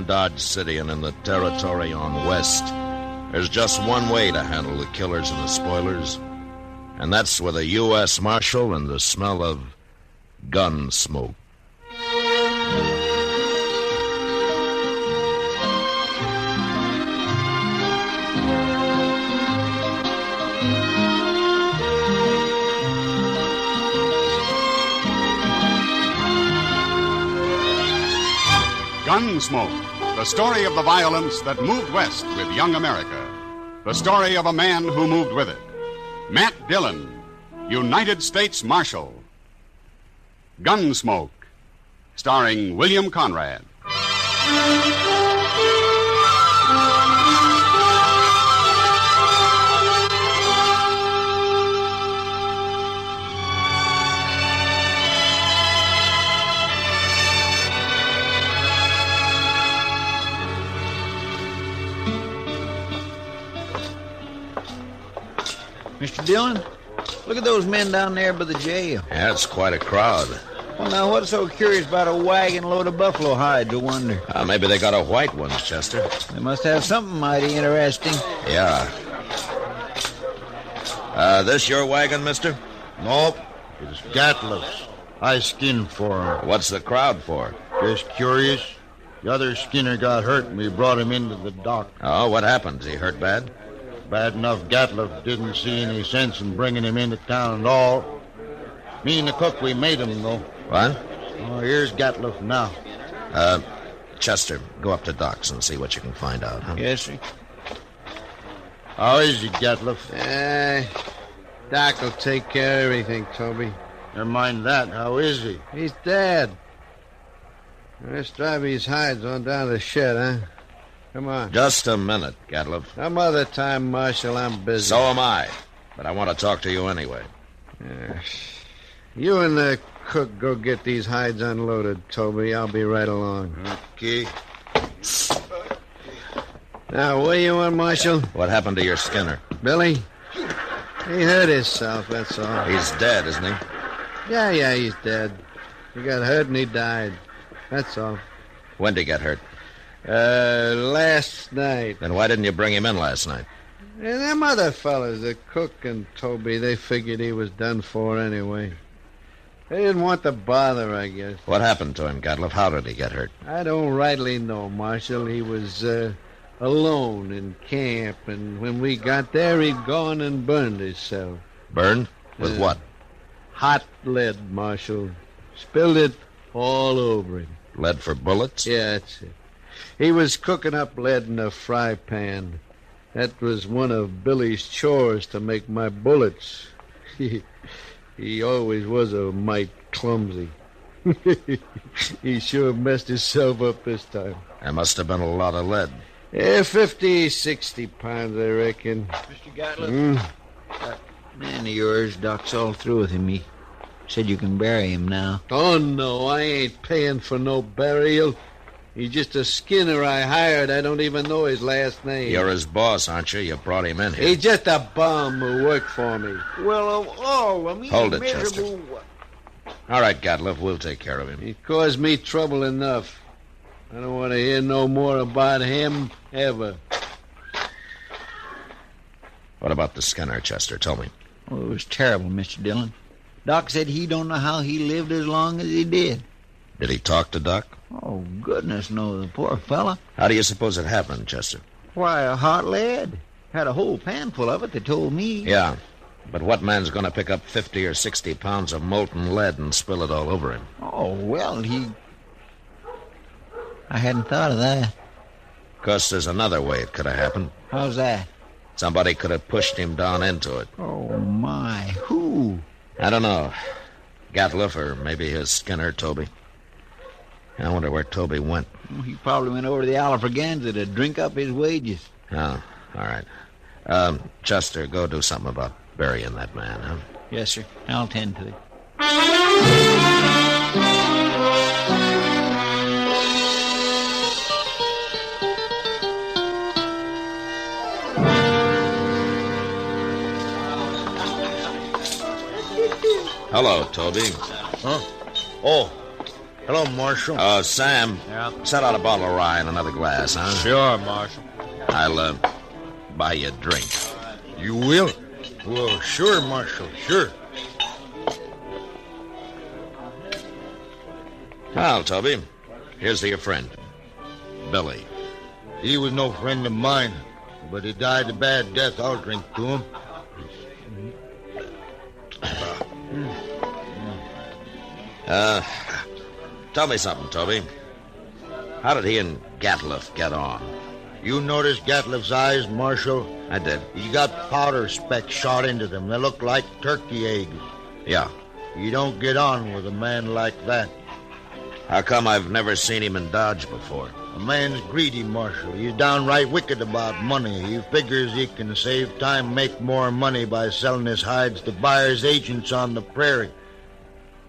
in Dodge City and in the territory on West, there's just one way to handle the killers and the spoilers, and that's with a U.S. Marshal and the smell of Gunsmoke. Gunsmoke, the story of the violence that moved west with young America. The story of a man who moved with it. Matt Dillon, United States Marshal. Gunsmoke, starring William Conrad. Mr. Dillon, look at those men down there by the jail. Yeah, it's quite a crowd. Well, now, what's so curious about a wagon load of buffalo hides, I wonder? Maybe they got a white one, Chester. They must have something mighty interesting. Yeah. This your wagon, mister? Nope. It's Gatliff's. I skinned for him. What's the crowd for? Just curious. The other skinner got hurt and we brought him into the dock. Oh, what happened? Is he hurt bad? Bad enough Gatliff didn't see any sense in bringing him into town at all. Me and the cook, we made him, though. What? Oh, here's Gatliff now. Chester, go up to Doc's and see what you can find out, huh? Yes, sir. How is he, Gatliff? Doc will take care of everything, Toby. Never mind that. How is he? He's dead. Let's drive these hides on down to the shed, huh? Come on. Just a minute, Gatliff. Some other time, Marshal. I'm busy. So am I. But I want to talk to you anyway. You and the cook go get these hides unloaded, Toby. I'll be right along. Okay. Now, what do you want, Marshal? What happened to your Skinner? Billy? He hurt himself, that's all. He's dead, isn't he? Yeah, he's dead. He got hurt and he died. That's all. When did he get hurt? Last night. Then why didn't you bring him in last night? And them other fellas, the cook and Toby, they figured he was done for anyway. They didn't want to bother, I guess. What happened to him, Gatliff? How did he get hurt? I don't rightly know, Marshal. He was alone in camp, and when we got there, he'd gone and burned himself. Burned? With what? Hot lead, Marshal. Spilled it all over him. Lead for bullets? Yeah, that's it. He was cooking up lead in a fry pan. That was one of Billy's chores to make my bullets. He always was a mite clumsy. He sure messed himself up this time. There must have been a lot of lead. 50, 60 pounds, I reckon. Mr. Gatliff, that man of yours, Doc's all through with him. He said you can bury him now. Oh, no, I ain't paying for no burial. He's just a skinner I hired. I don't even know his last name. You're his boss, aren't you? You brought him in here. He's just a bum who worked for me. Well, Hold it, Chester. All right, Gatliff, we'll take care of him. He caused me trouble enough. I don't want to hear no more about him ever. What about the Skinner, Chester? Tell me. Oh, it was terrible, Mr. Dillon. Doc said he don't know how he lived as long as he did. Did he talk to Doc? Oh, goodness knows, the poor fella. How do you suppose it happened, Chester? Why, a hot lead. Had a whole pan full of it, they told me. Yeah, but what man's going to pick up 50 or 60 pounds of molten lead and spill it all over him? Oh, well, I hadn't thought of that. Of course, there's another way it could have happened. How's that? Somebody could have pushed him down into it. Oh, my. Who? I don't know. Gatliff or maybe his Skinner, Toby. I wonder where Toby went. He probably went over to the Alafraganza to drink up his wages. Oh, all right. Chester, go do something about burying that man, huh? Yes, sir. I'll tend to it. Hello, Toby. Huh? Oh, Hello, Marshal. Sam. Yeah. Set out a bottle of rye and another glass, huh? Sure, Marshal. I'll, buy you a drink. You will? Well, sure, Marshal, sure. Well, Toby, here's to your friend, Billy. He was no friend of mine, but he died a bad death. I'll drink to him. Tell me something, Toby. How did he and Gatliff get on? You notice Gatliff's eyes, Marshal? I did. He got powder specks shot into them. They look like turkey eggs. Yeah. You don't get on with a man like that. How come I've never seen him in Dodge before? A man's greedy, Marshal. He's downright wicked about money. He figures he can save time, make more money by selling his hides to buyers' agents on the prairie.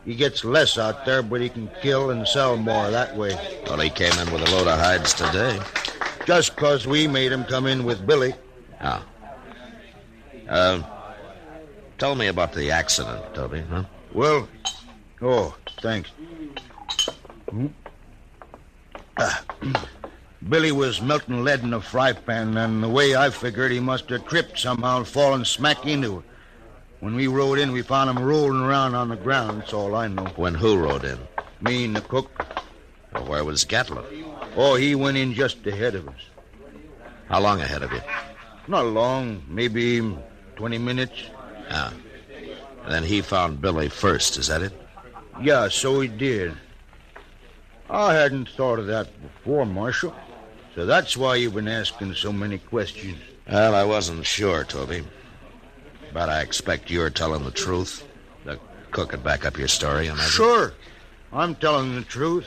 He gets less out there, but he can kill and sell more that way. Well, he came in with a load of hides today. Just 'cause we made him come in with Billy. Ah. Tell me about the accident, Toby, huh? Well, thanks. Billy was melting lead in a fry pan, and the way I figured, he must have tripped somehow, fallen smack into it. When we rode in, we found him rolling around on the ground. That's all I know. When who rode in? Me and the cook. Well, where was Gatliff? Oh, he went in just ahead of us. How long ahead of you? Not long, maybe 20 minutes. Ah. And then he found Billy first, is that it? Yeah, so he did. I hadn't thought of that before, Marshal. So that's why you've been asking so many questions. Well, I wasn't sure, Toby. But I expect you're telling the truth. The cook could back up your story, I imagine. Sure. I'm telling the truth.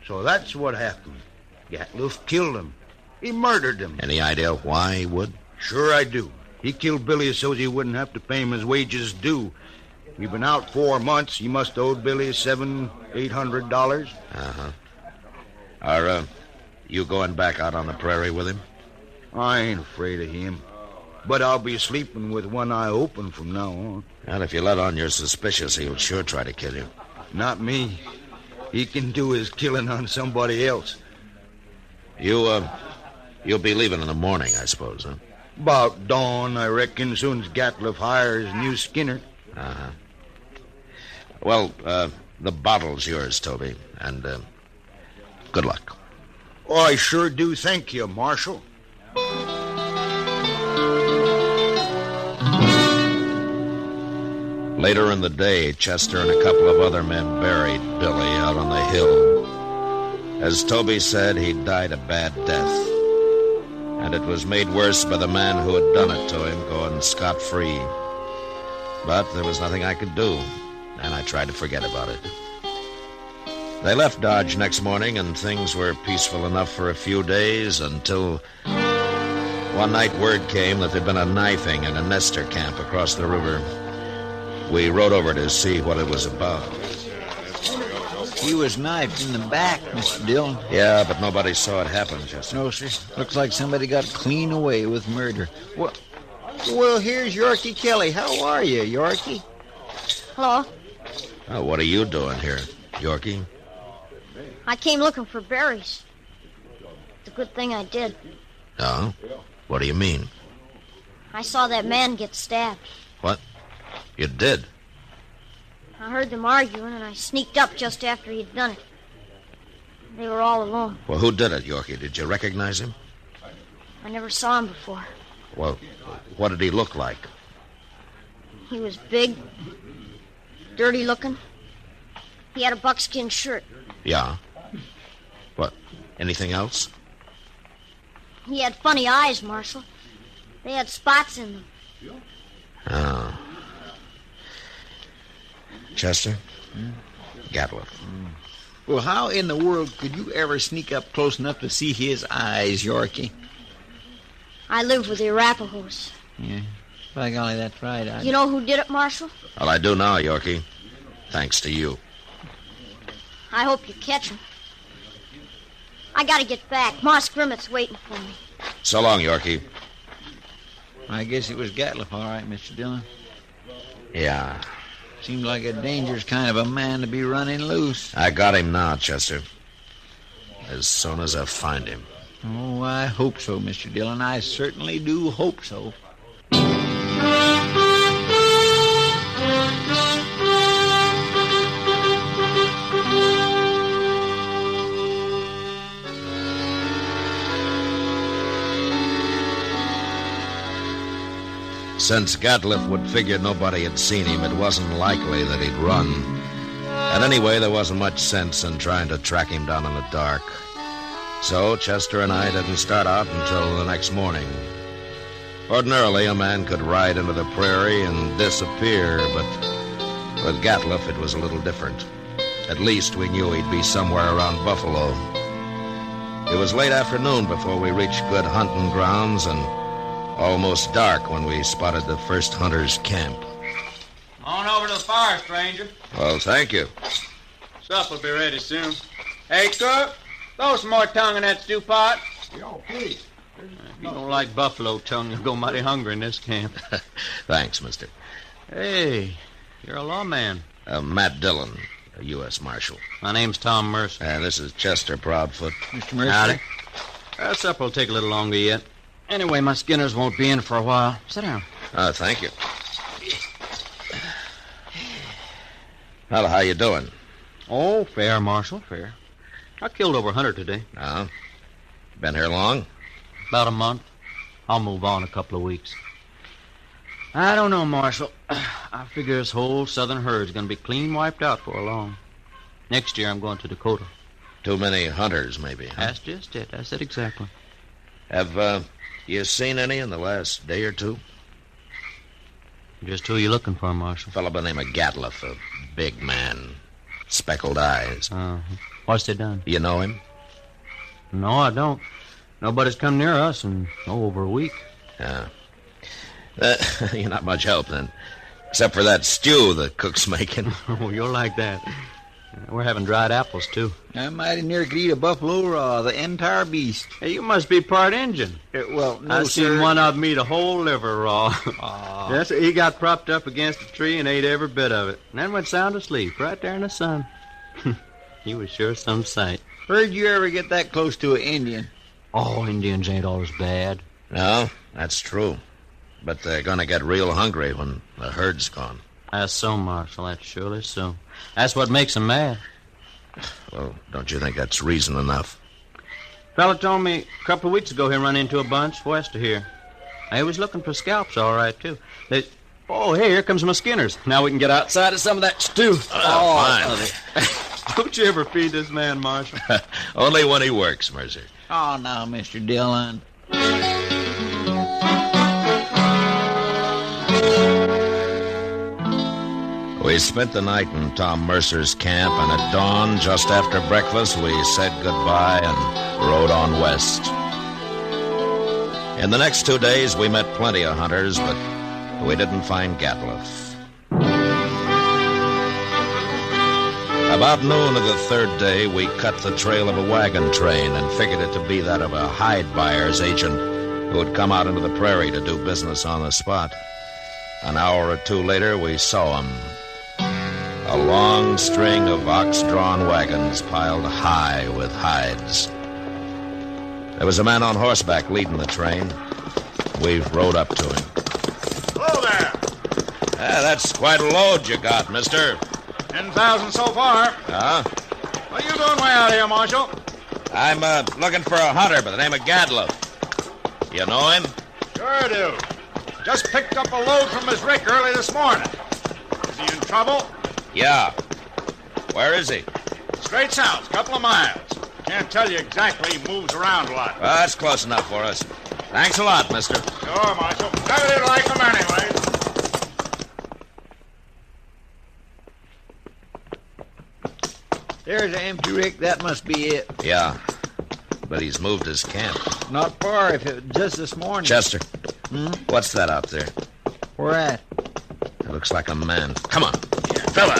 So that's what happened. Gatliff killed him. He murdered him. Any idea why he would? Sure I do. He killed Billy so he wouldn't have to pay him his wages due. We've been out 4 months. He must have owed Billy $700-800. Uh-huh. Are, you going back out on the prairie with him? I ain't afraid of him. But I'll be sleeping with one eye open from now on. And if you let on you're suspicious, he'll sure try to kill you. Not me. He can do his killing on somebody else. You'll be leaving in the morning, I suppose, huh? About dawn, I reckon, soon as Gatliff hires new Skinner. Uh-huh. Well, the bottle's yours, Toby, and good luck. Oh, I sure do thank you, Marshal. Later in the day, Chester and a couple of other men buried Billy out on the hill. As Toby said, he died a bad death. And it was made worse by the man who had done it to him going scot-free. But there was nothing I could do, and I tried to forget about it. They left Dodge next morning, and things were peaceful enough for a few days until one night word came that there'd been a knifing in a Nestor camp across the river. We rode over to see what it was about. He was knifed in the back, Mr. Dillon. Yeah, but nobody saw it happen, Chester. No, sir. Looks like somebody got clean away with murder. Well, here's Yorkie Kelly. How are you, Yorkie? Hello. Oh, what are you doing here, Yorkie? I came looking for berries. It's a good thing I did. Oh? What do you mean? I saw that man get stabbed. What? You did? I heard them arguing, and I sneaked up just after he'd done it. They were all alone. Well, who did it, Yorkie? Did you recognize him? I never saw him before. Well, what did he look like? He was big, dirty-looking. He had a buckskin shirt. Yeah. What, anything else? He had funny eyes, Marshal. They had spots in them. Oh. Chester? Gatliff. Well, how in the world could you ever sneak up close enough to see his eyes, Yorkie? I lived with the Arapahoes. Yeah. By golly, that's right. You know who did it, Marshal? Well, I do now, Yorkie. Thanks to you. I hope you catch him. I gotta get back. Moss Grimmett's waiting for me. So long, Yorkie. I guess it was Gatliff, all right, Mr. Dillon. Yeah. Seems like a dangerous kind of a man to be running loose. I got him now, Chester. As soon as I find him. Oh, I hope so, Mr. Dillon. I certainly do hope so. Since Gatliff would figure nobody had seen him, it wasn't likely that he'd run. And anyway, there wasn't much sense in trying to track him down in the dark. So Chester and I didn't start out until the next morning. Ordinarily, a man could ride into the prairie and disappear, but with Gatliff, it was a little different. At least we knew he'd be somewhere around Buffalo. It was late afternoon before we reached good hunting grounds, and almost dark when we spotted the first hunter's camp. On over to the fire, stranger. Well, thank you. Supper'll be ready soon. Hey, cook, throw some more tongue in that stew pot. Yo, please. If you don't like buffalo tongue, you'll go mighty hungry in this camp. Thanks, mister. Hey, you're a lawman. Matt Dillon, a U.S. Marshal. My name's Tom Mercer. And this is Chester Proudfoot. Mr. Mercer? Howdy. Supper'll take a little longer yet. Anyway, my Skinners won't be in for a while. Sit down. Thank you. Well, how you doing? Oh, fair, Marshal, fair. I killed over 100 today. Oh? Been here long? About a month. I'll move on a couple of weeks. I don't know, Marshal. I figure this whole southern herd's going to be clean wiped out for long. Next year, I'm going to Dakota. Too many hunters, maybe, huh? That's just it. That's it exactly. Have, you seen any in the last day or two? Just who you looking for, Marshal? A fellow by the name of Gatliff, a big man, speckled eyes. What's they done? You know him? No, I don't. Nobody's come near us in, over a week. Yeah. You're not much help, then. Except for that stew the cook's making. Oh, you're like that. We're having dried apples, too. I mighty near could eat a buffalo raw, the entire beast. Hey, you must be part Injun. Well, no, I sir. seen one of them eat a whole liver raw. Yes, he got propped up against a tree and ate every bit of it. And then went sound asleep right there in the sun. He was sure some sight. Heard you ever get that close to an Indian? Oh, Indians ain't always bad. No, that's true. But they're going to get real hungry when the herd's gone. That's so, Marshal. That's surely so. That's what makes them mad. Well, don't you think that's reason enough? Fella told me a couple of weeks ago he run into a bunch west of here. They was looking for scalps, all right, too. Oh, hey, here comes my Skinners. Now we can get outside of some of that stew. Fine. Don't you ever feed this man, Marshal? Only when he works, Mercer. Oh, now, Mr. Dillon. We spent the night in Tom Mercer's camp, and at dawn, just after breakfast, we said goodbye and rode on west. In the next 2 days, we met plenty of hunters, but we didn't find Gatliff. About noon of the third day, we cut the trail of a wagon train and figured it to be that of a hide buyer's agent who had come out into the prairie to do business on the spot. An hour or two later, we saw him. A long string of ox-drawn wagons piled high with hides. There was a man on horseback leading the train. We rode up to him. Hello there. That's quite a load you got, mister. 10,000 so far. Huh? What are you doing way out here, Marshal? I'm looking for a hunter by the name of Gatliff. You know him? Sure I do. Just picked up a load from his rick early this morning. Is he in trouble? Yeah. Where is he? Straight south, couple of miles. Can't tell you exactly. He moves around a lot. That's close enough for us. Thanks a lot, mister. Sure, Marshal. Never like him anyway. There's an empty rick. That must be it. Yeah. But he's moved his camp. Not far, if it was just this morning. Chester. What's that out there? Where at? It looks like a man. Come on. Fella.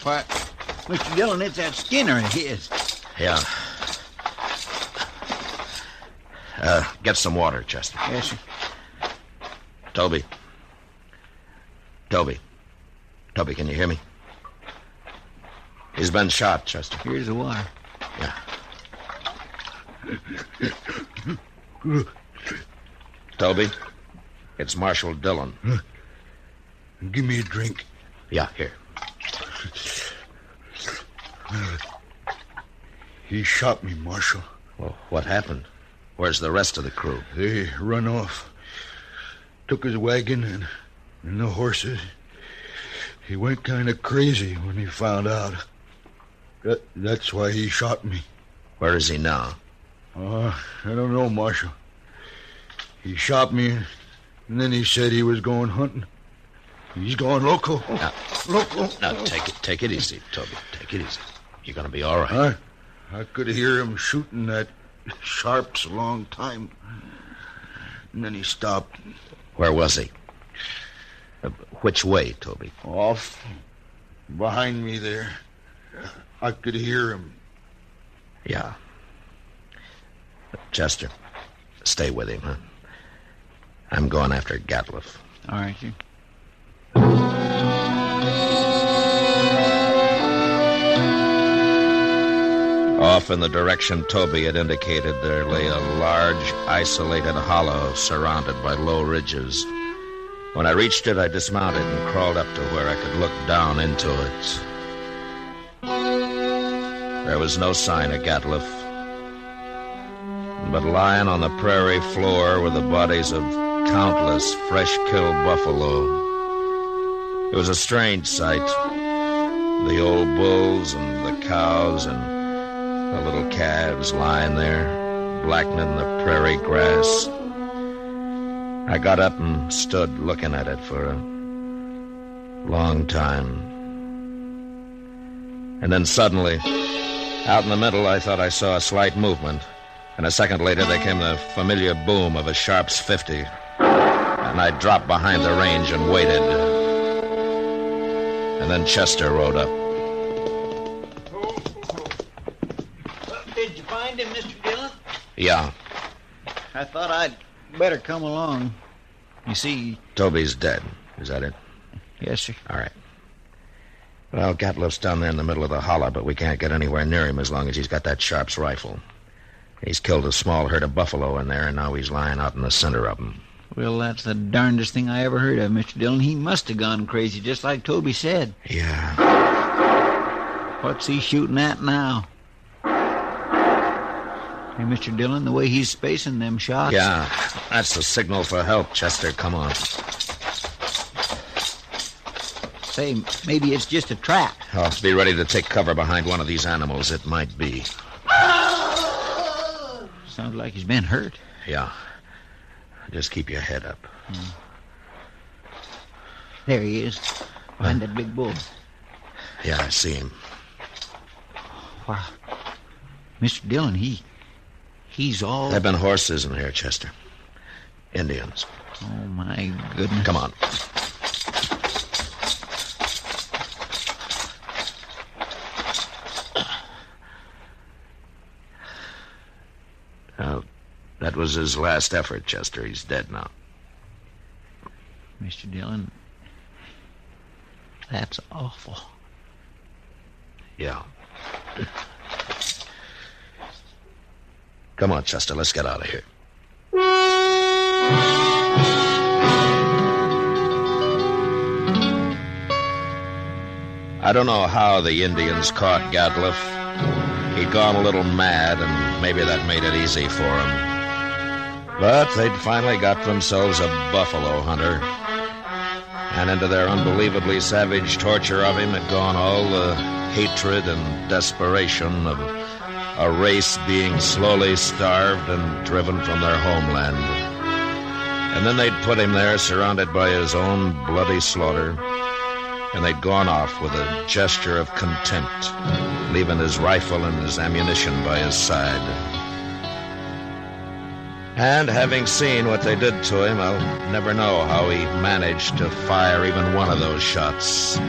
Why, Mr. Dillon, it's that Skinner of his. Yeah. Get some water, Chester. Yes, sir. Toby. Toby, can you hear me? He's been shot, Chester. Here's the water. Yeah. Toby, it's Marshal Dillon. Give me a drink. Yeah, here. He shot me, Marshal. Well, what happened? Where's the rest of the crew? They run off. Took his wagon and the horses. He went kind of crazy when he found out. That's why he shot me. Where is he now? I don't know, Marshal. He shot me, and then he said he was going hunting. He's going loco. Loco. Now, take it easy, Toby. Take it easy. You're going to be all right. I could hear him shooting at sharps a long time. And then he stopped. Where was he? Which way, Toby? Off. Behind me there. I could hear him. Yeah. Chester, stay with him, huh? I'm going after Gatliff. All right, sir. Off in the direction Toby had indicated, there lay a large, isolated hollow surrounded by low ridges. When I reached it, I dismounted and crawled up to where I could look down into it. There was no sign of Gatliff, but lying on the prairie floor were the bodies of countless fresh-killed buffalo. It was a strange sight. The old bulls and the cows and the little calves lying there, blackening the prairie grass. I got up and stood looking at it for a long time. And then suddenly, out in the middle, I thought I saw a slight movement. And a second later, there came the familiar boom of a Sharp's 50. And I dropped behind the range and waited. And then Chester rode up. Did you find him, Mr. Dillon? Yeah. I thought I'd better come along. You see... Toby's dead. Is that it? Yes, sir. All right. Well, Gatliff's down there in the middle of the hollow, but we can't get anywhere near him as long as he's got that Sharp's rifle. He's killed a small herd of buffalo in there, and now he's lying out in the center of them. Well, that's the darndest thing I ever heard of, Mr. Dillon. He must have gone crazy, just like Toby said. Yeah. What's he shooting at now? Hey, Mr. Dillon, the way he's spacing them shots... Yeah, that's the signal for help, Chester. Come on. Say, maybe it's just a trap. Oh, be ready to take cover behind one of these animals. It might be. Sounds like he's been hurt. Yeah. Just keep your head up. There he is, behind that big bull. Yeah, I see him. Wow. Mr. Dillon, he's all... There have been horses in here, Chester. Indians. Oh, my goodness. Come on. That was his last effort, Chester. He's dead now. Mr. Dillon, that's awful. Yeah. Come on, Chester. Let's get out of here. I don't know how the Indians caught Gatliff. He'd gone a little mad, and maybe that made it easy for him. But they'd finally got themselves a buffalo hunter. And into their unbelievably savage torture of him had gone all the hatred and desperation of a race being slowly starved and driven from their homeland. And then they'd put him there, surrounded by his own bloody slaughter, and they'd gone off with a gesture of contempt, leaving his rifle and his ammunition by his side. And having seen what they did to him, I'll never know how he managed to fire even one of those shots.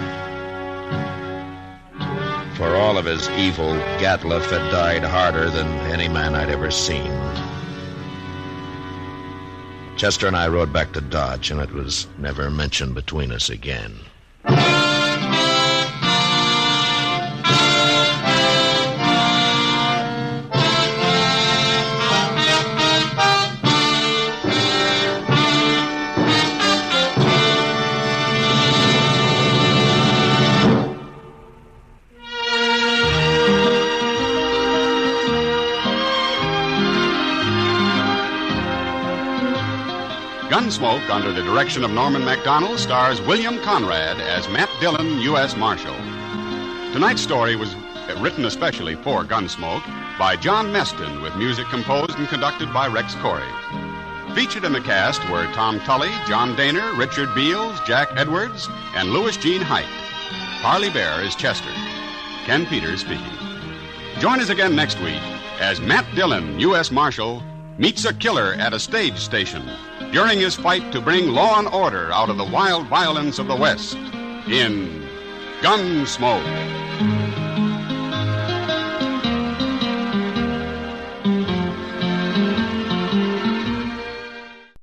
For all of his evil, Gatliff had died harder than any man I'd ever seen. Chester and I rode back to Dodge, and it was never mentioned between us again. Gunsmoke, under the direction of Norman Macdonald, stars William Conrad as Matt Dillon, U.S. Marshal. Tonight's story was written especially for Gunsmoke by John Meston, with music composed and conducted by Rex Corey. Featured in the cast were Tom Tully, John Daner, Richard Beals, Jack Edwards, and Louis Jean Height. Parley Bear is Chester. Ken Peters speaking. Join us again next week as Matt Dillon, U.S. Marshal, meets a killer at a stage station during his fight to bring law and order out of the wild violence of the West in Gunsmoke.